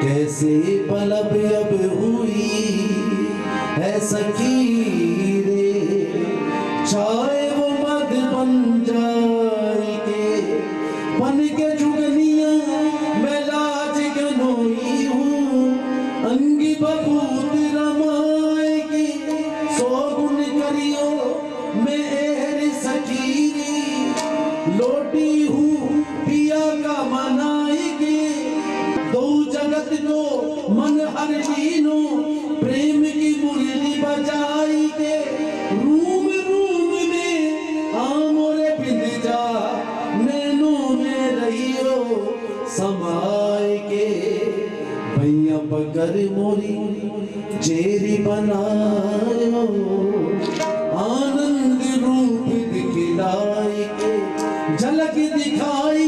कैसे पलब अब हुई है सखी रे, चाहे वो मद बन जाएंगे बन के जुगनिया, मैं लाज गनोई हूँ अंगी बबूत रमाएगी, सौ गुण करियो मैं एर सखी रे, लोटी हूँ पिया का मनाएगी, दो जगत को मन हर लीनो प्रेम की मुरली बजाई के, रूम रूम में आमोरे बिंद जा नैनों में रहियो समाए के, भैया पकर मोरी चेरी बनायो आनंद रूप दिखलाई के, झलक दिखाई